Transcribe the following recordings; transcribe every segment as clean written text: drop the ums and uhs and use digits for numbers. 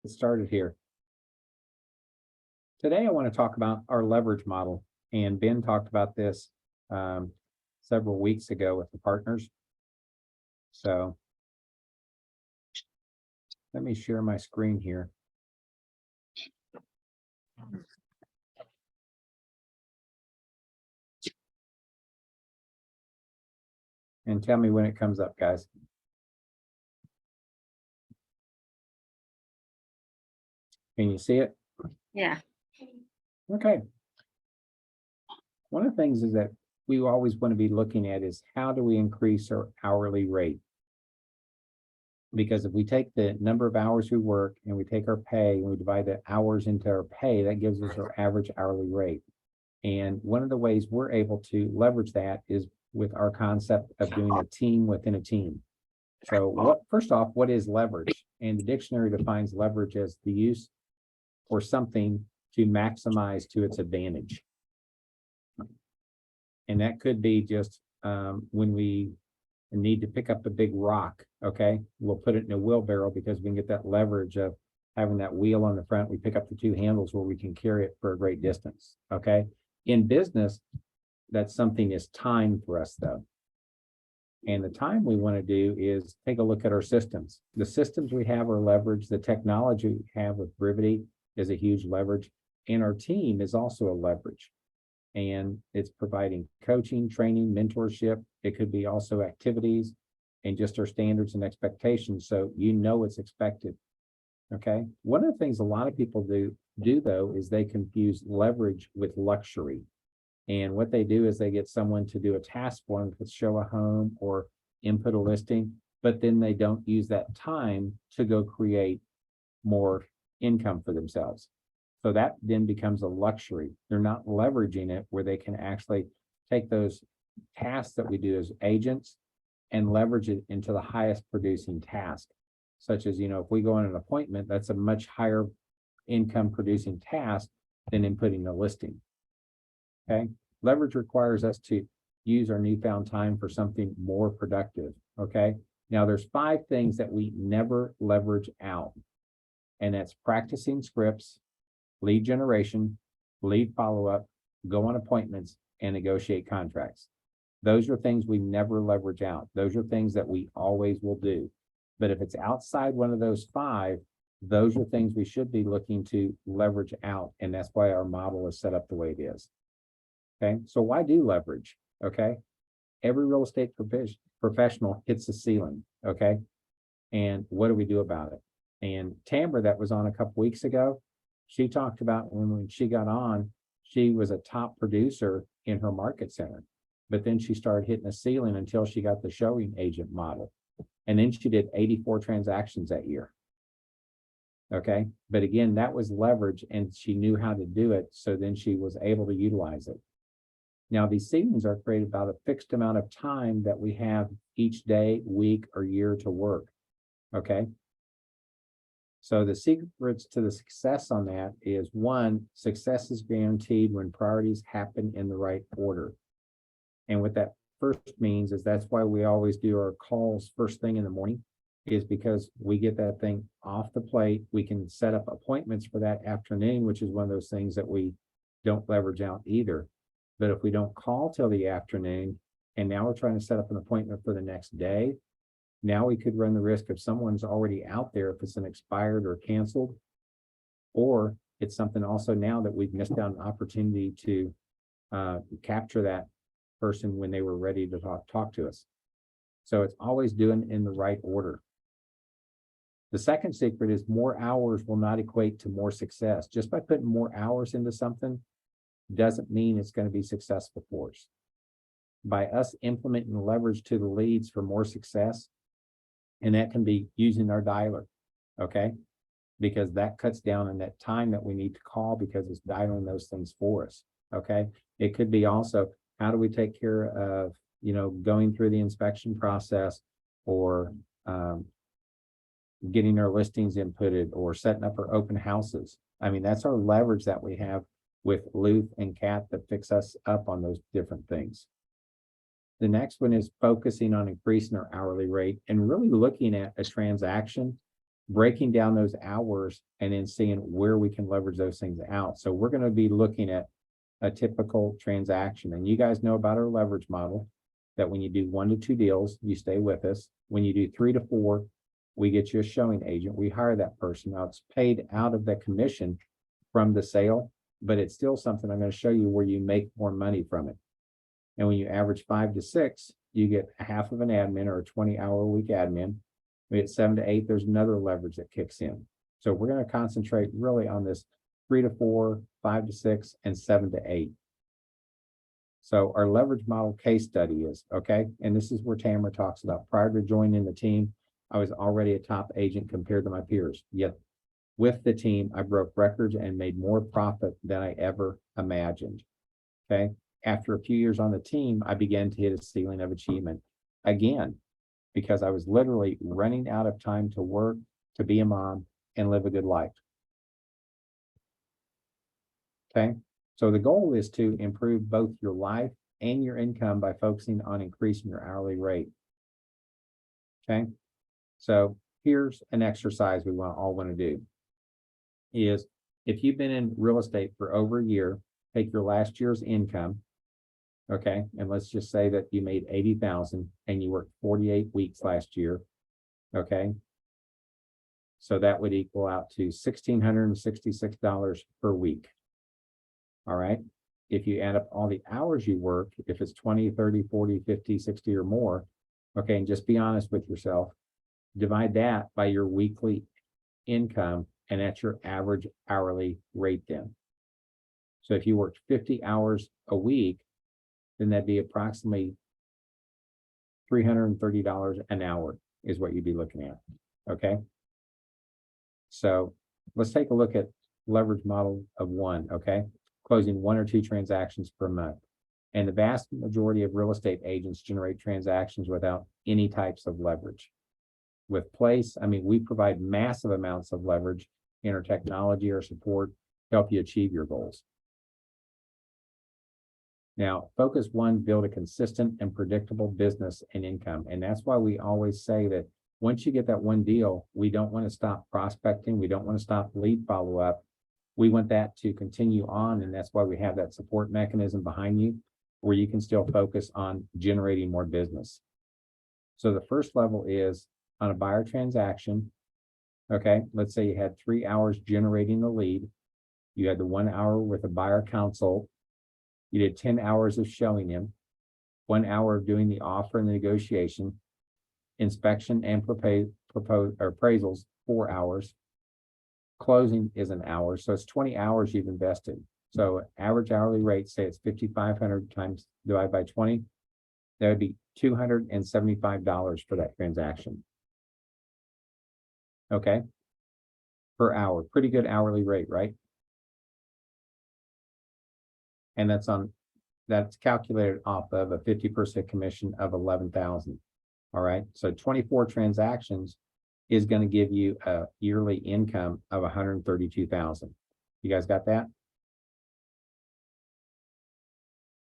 Get started here. Today, I want to talk about our leverage model, and Ben talked about this several weeks ago with the partners. So let me share my screen here. And tell me when it comes up, guys. Can you see it? Yeah. Okay. One of the things is that we always want to be looking at is how do we increase our hourly rate? Because if we take the number of hours we work and we take our pay and we divide the hours into our pay, that gives us our average hourly rate. And one of the ways we're able to leverage that is with our concept of doing a team within a team. So first off, what is leverage? And the dictionary defines leverage as the use or something to maximize to its advantage. And that could be just when we need to pick up a big rock, okay? We'll put it in a wheelbarrow because we can get that leverage of having that wheel on the front. We pick up the two handles where we can carry it for a great distance, okay? In business, that's something is time for us though. And the time we want to do is take a look at our systems. The systems we have are leverage. The technology we have with Brevity is a huge leverage. And our team is also a leverage. And it's providing coaching, training, mentorship. It could be also activities and just our standards and expectations. So you know it's expected. Okay. One of the things a lot of people do though is they confuse leverage with luxury. And what they do is they get someone to do a task for them to show a home or input a listing, but then they don't use that time to go create more income for themselves. So that then becomes a luxury. They're not leveraging it where they can actually take those tasks that we do as agents and leverage it into the highest producing task, such as, if we go on an appointment, that's a much higher income producing task than inputting a listing. Okay. Leverage requires us to use our newfound time for something more productive. Okay. Now there's 5 things that we never leverage out. And that's practicing scripts, lead generation, lead follow-up, go on appointments, and negotiate contracts. Those are things we never leverage out. Those are things that we always will do. But if it's outside one of those 5, those are things we should be looking to leverage out. And that's why our model is set up the way it is. Okay, so why do leverage? Okay, every real estate professional hits the ceiling. Okay, and what do we do about it? And Tamara, that was on a couple weeks ago, she talked about when she got on, she was a top producer in her market center, but then she started hitting the ceiling until she got the showing agent model. And then she did 84 transactions that year. Okay, but again, that was leverage and she knew how to do it. So then she was able to utilize it. Now, these ceilings are created about a fixed amount of time that we have each day, week, or year to work. Okay. So the secrets to the success on that is 1, success is guaranteed when priorities happen in the right order. And what that first means is that's why we always do our calls first thing in the morning, is because we get that thing off the plate. We can set up appointments for that afternoon, which is one of those things that we don't leverage out either. But if we don't call till the afternoon, and now we're trying to set up an appointment for the next day, now we could run the risk of someone's already out there if it's an expired or canceled, or it's something also now that we've missed out an opportunity to capture that person when they were ready to talk to us. So it's always doing in the right order. The second secret is more hours will not equate to more success. Just by putting more hours into something doesn't mean it's going to be successful for us. By us implementing leverage to the leads for more success, and that can be using our dialer, okay? Because that cuts down on that time that we need to call because it's dialing those things for us, okay? It could be also, how do we take care of, going through the inspection process or getting our listings inputted or setting up our open houses. I mean, that's our leverage that we have with Luth and Kat that fix us up on those different things. The next one is focusing on increasing our hourly rate and really looking at a transaction breaking down those hours and then seeing where we can leverage those things out. So we're going to be looking at a typical transaction. And you guys know about our leverage model, that when you do 1 to 2 deals, you stay with us. When you do 3 to 4, we get you a showing agent. We hire that person. Now it's paid out of the commission from the sale, but it's still something I'm going to show you where you make more money from it. And when you average 5 to 6, you get a half of an admin or a 20-hour-a-week admin. We get 7 to 8, there's another leverage that kicks in. So we're going to concentrate really on this 3 to 4, 5 to 6, and 7 to 8. So our leverage model case study is, okay, and this is where Tamara talks about, prior to joining the team, I was already a top agent compared to my peers. Yet with the team, I broke records and made more profit than I ever imagined. Okay. After a few years on the team, I began to hit a ceiling of achievement again, because I was literally running out of time to work, to be a mom, and live a good life. Okay. So the goal is to improve both your life and your income by focusing on increasing your hourly rate. Okay. So here's an exercise we all want to do is, if you've been in real estate for over a year, take your last year's income. Okay. And let's just say that you made 80,000 and you worked 48 weeks last year. Okay. So that would equal out to $1,666 per week. All right. If you add up all the hours you work, if it's 20, 30, 40, 50, 60 or more, okay, and just be honest with yourself, divide that by your weekly income, and that's your average hourly rate then. So if you worked 50 hours a week, then that'd be approximately $330 an hour is what you'd be looking at. Okay. So let's take a look at leverage model of 1. Okay. Closing 1 or 2 transactions per month. And the vast majority of real estate agents generate transactions without any types of leverage. With Place, I mean, we provide massive amounts of leverage in our technology or support to help you achieve your goals. Now, focus 1, build a consistent and predictable business and income. And that's why we always say that once you get that 1 deal, we don't want to stop prospecting. We don't want to stop lead follow-up. We want that to continue on. And that's why we have that support mechanism behind you, where you can still focus on generating more business. So the first level is on a buyer transaction. Okay, let's say you had 3 hours generating the lead. You had the 1 hour with a buyer consult. You did 10 hours of showing him, 1 hour of doing the offer and the negotiation, inspection and appraisals, 4 hours. Closing is an hour. So it's 20 hours you've invested. So average hourly rate, say it's 5,500 times divided by 20. That would be $275 for that transaction. Okay. Per hour, pretty good hourly rate, right? And that's calculated off of a 50% commission of 11,000. All right. So 24 transactions is going to give you a yearly income of 132,000. You guys got that?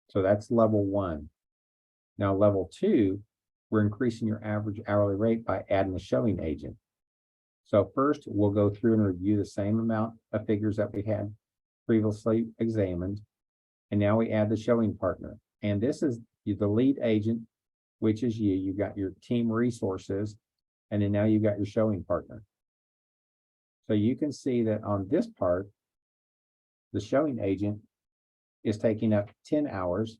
So that's level 1. Now level 2, we're increasing your average hourly rate by adding a showing agent. So first we'll go through and review the same amount of figures that we had previously examined. And now we add the showing partner. And this is the lead agent, which is you. You've got your team resources, and then now you've got your showing partner. So you can see that on this part, the showing agent is taking up 10 hours,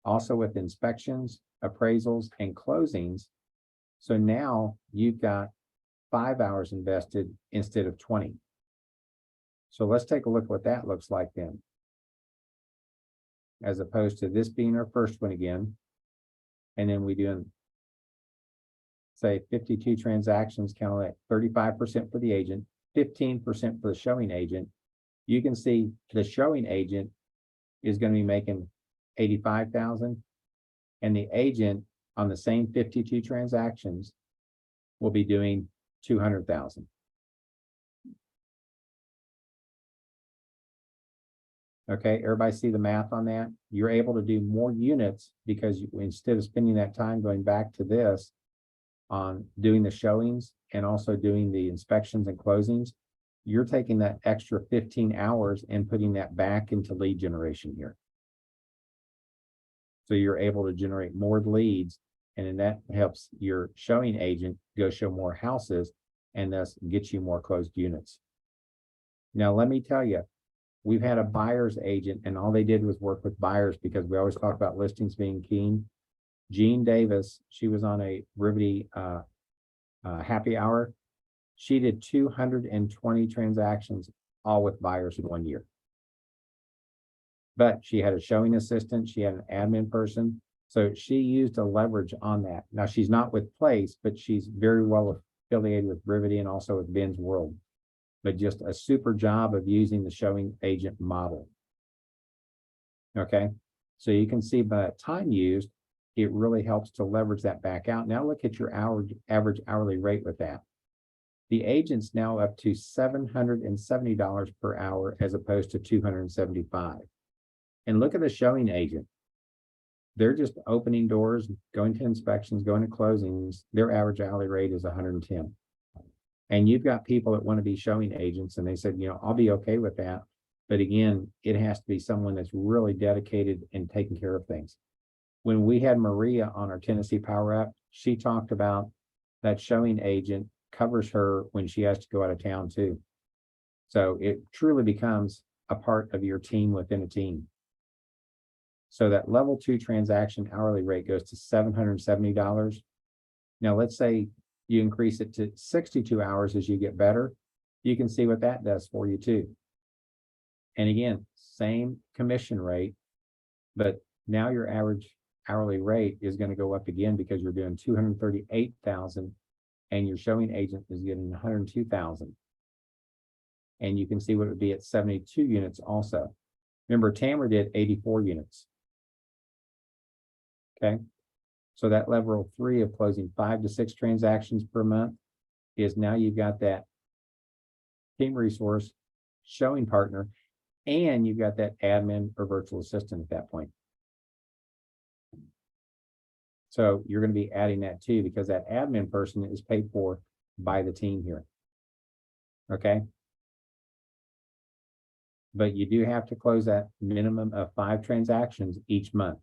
also with inspections, appraisals, and closings. So now you've got 5 hours invested instead of 20. So let's take a look at what that looks like then, as opposed to this being our first one again. And then we do, say, 52 transactions, count at 35% for the agent, 15% for the showing agent. You can see the showing agent is going to be making 85,000, and the agent on the same 52 transactions will be doing 200,000. Okay, everybody see the math on that? You're able to do more units because instead of spending that time going back to this, on doing the showings and also doing the inspections and closings, you're taking that extra 15 hours and putting that back into lead generation here. So you're able to generate more leads, and then that helps your showing agent go show more houses and thus get you more closed units. Now, let me tell you, we've had a buyer's agent and all they did was work with buyers because we always talk about listings being keen. Jean Davis, she was on a Rivety happy hour. She did 220 transactions, all with buyers in 1 year. But she had a showing assistant, she had an admin person. So she used a leverage on that. Now she's not with Place, but she's very well affiliated with Rivety and also with Ben's World. But just a super job of using the showing agent model. Okay, so you can see by the time used, it really helps to leverage that back out. Now look at your average hourly rate with that. The agent's now up to $770 per hour as opposed to $275. And look at the showing agent. They're just opening doors, going to inspections, going to closings. Their average hourly rate is 110. And you've got people that want to be showing agents and they said, you know, I'll be okay with that. But again, it has to be someone that's really dedicated and taking care of things. When we had Maria on our Tennessee Power App, she talked about that showing agent covers her when she has to go out of town too. So it truly becomes a part of your team within a team. So that level 2 transaction hourly rate goes to $770. Now, let's say you increase it to 62 hours as you get better. You can see what that does for you too. And again, same commission rate, but now your average hourly rate is going to go up again because you're doing 238,000 and your showing agent is getting 102,000. And you can see what it would be at 72 units also. Remember, Tamara did 84 units. Okay, so that level 3 of closing 5 to 6 transactions per month is now you've got that team resource, showing partner, and you've got that admin or virtual assistant at that point. So you're going to be adding that too, because that admin person is paid for by the team here. Okay. But you do have to close that minimum of 5 transactions each month.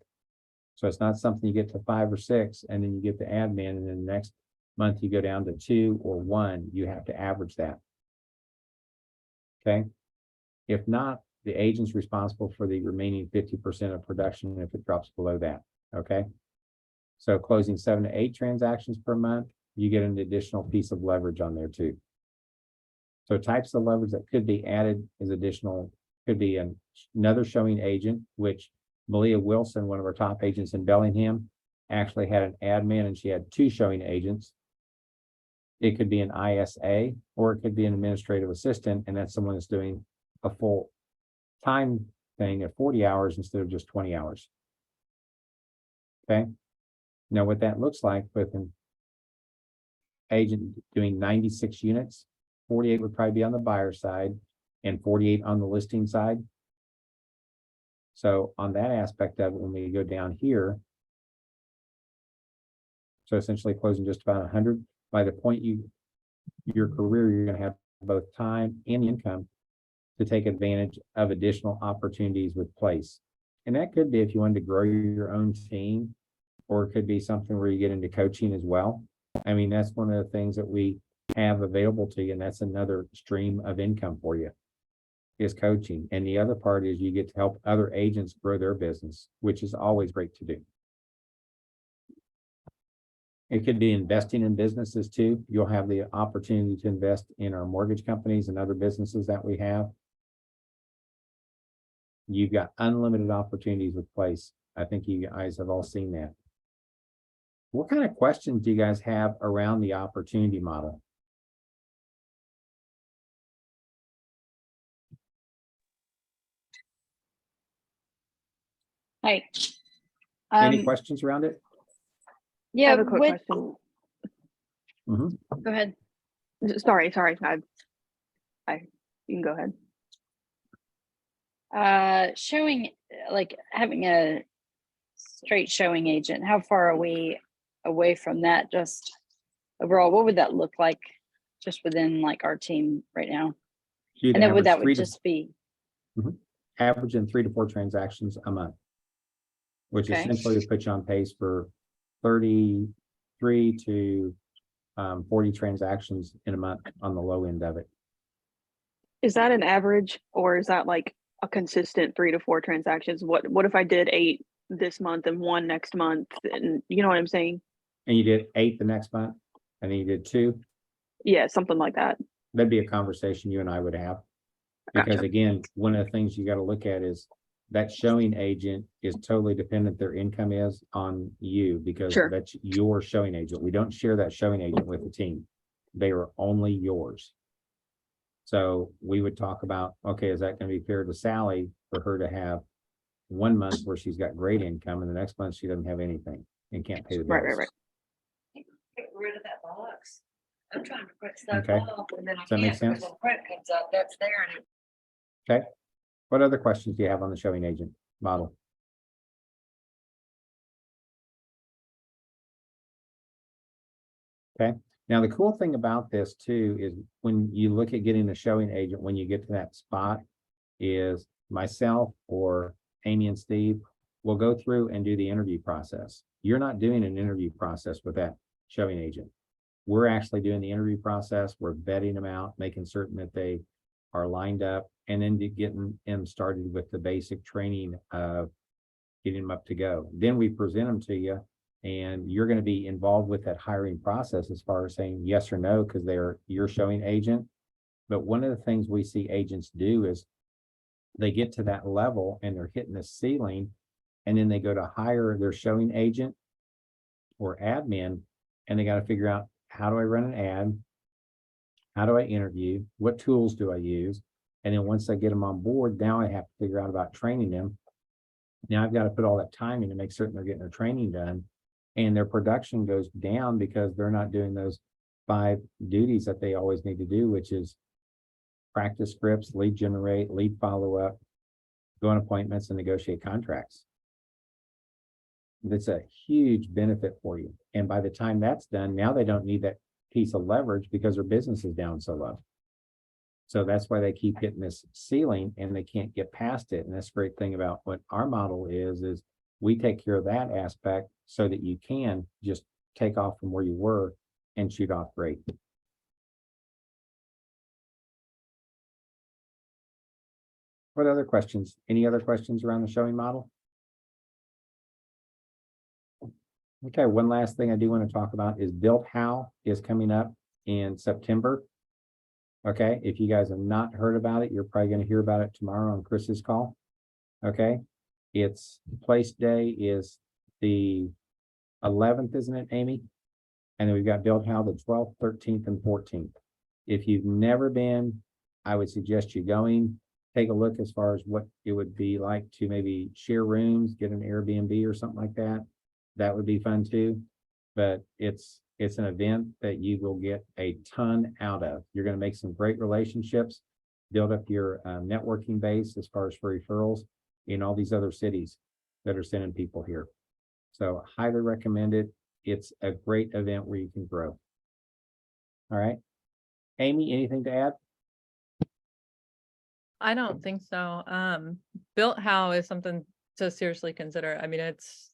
So it's not something you get to 5 or 6 and then you get the admin and then the next month you go down to 2 or 1. You have to average that. Okay. If not, the agent's responsible for the remaining 50% of production if it drops below that. Okay. So closing 7 to 8 transactions per month, you get an additional piece of leverage on there too. So types of leverage that could be added is additional, could be another showing agent, which Malia Wilson, one of our top agents in Bellingham, actually had an admin and she had 2 showing agents. It could be an ISA or it could be an administrative assistant, and that's someone that's doing a full time thing at 40 hours instead of just 20 hours. Okay. Now what that looks like with an agent doing 96 units, 48 would probably be on the buyer side and 48 on the listing side. So on that aspect of it, when we go down here, so essentially closing just about 100, by the point your career, you're going to have both time and income to take advantage of additional opportunities with Place. And that could be if you wanted to grow your own team, or it could be something where you get into coaching as well. I mean, that's one of the things that we have available to you, and that's another stream of income for you, is coaching. And the other part is you get to help other agents grow their business, which is always great to do. It could be investing in businesses too. You'll have the opportunity to invest in our mortgage companies and other businesses that we have. You've got unlimited opportunities with Place. I think you guys have all seen that. What kind of questions do you guys have around the opportunity model? Hi. Any questions around it? Yeah, I have a quick question. Go ahead. Sorry. You can go ahead. Showing, like having a straight showing agent, how far are we away from that? Just overall, what would that look like just within like our team right now? You'd And then would average that three would to- just be, averaging 3 to 4 transactions a month, which Okay. essentially would put you on pace for 33 to 40 transactions in a month on the low end of it. Is that an average or is that like a consistent 3 to 4 transactions? What if I did 8 this month and 1 next month? And you know what I'm saying? And you did 8 the next month, and then you did 2. Yeah, something like that. That'd be a conversation you and I would have. Because Gotcha. again, one of the things you got to look at is that showing agent is totally dependent, their income is on you, because Sure. that's your showing agent. We don't share that showing agent with the team. They are only yours. So we would talk about, okay, is that going to be fair to Sally for her to have 1 month where she's got great income and the next month she doesn't have anything and can't pay the bills? Right. Get rid of that box. I'm trying to print stuff Okay. off and then I Does that make can't because sense? when print comes up, that's there and it. Okay. What other questions do you have on the showing agent model? Okay. Now, the cool thing about this too is when you look at getting a showing agent, when you get to that spot, is myself or Amy and Steve will go through and do the interview process. You're not doing an interview process with that showing agent. We're actually doing the interview process. We're vetting them out, making certain that they are lined up, and then getting them started with the basic training of getting them up to go. Then we present them to you, and you're going to be involved with that hiring process as far as saying yes or no, because they're your showing agent. But one of the things we see agents do is they get to that level and they're hitting the ceiling, and then they go to hire their showing agent or admin, and they got to figure out, how do I run an ad? How do I interview? What tools do I use? And then once I get them on board, now I have to figure out about training them. Now I've got to put all that time in to make certain they're getting their training done, and their production goes down because they're not doing those 5 duties that they always need to do, which is practice scripts, lead generate, lead follow up, go on appointments, and negotiate contracts. That's a huge benefit for you. And by the time that's done, now they don't need that piece of leverage because their business is down so low. So that's why they keep hitting this ceiling and they can't get past it. And that's the great thing about what our model is we take care of that aspect so that you can just take off from where you were and shoot off great. What other questions? Any other questions around the showing model? Okay, one last thing I do want to talk about is Built How is coming up in September. Okay, if you guys have not heard about it, you're probably going to hear about it tomorrow on Chris's call. Okay, its place day is the 11th, isn't it, Amy? And then we've got Built How the 12th, 13th, and 14th. If you've never been, I would suggest you going. Take a look as far as what it would be like to maybe share rooms, get an Airbnb or something like that. That would be fun too. But it's an event that you will get a ton out of. You're going to make some great relationships, build up your networking base as far as for referrals in all these other cities that are sending people here. So highly recommend it. It's a great event where you can grow. All right. Amy, anything to add? I don't think so. Built How is something to seriously consider. I mean, it's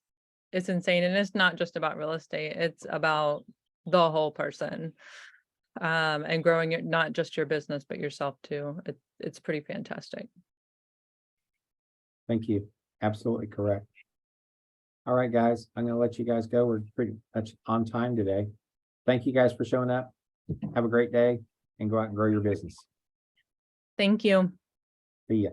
insane, and it's not just about real estate. It's about the whole person, and growing it, not just your business, but yourself too. It's pretty fantastic. Thank you. Absolutely correct. All right, guys, I'm going to let you guys go. We're pretty much on time today. Thank you guys for showing up. Have a great day and go out and grow your business. Thank you. See ya.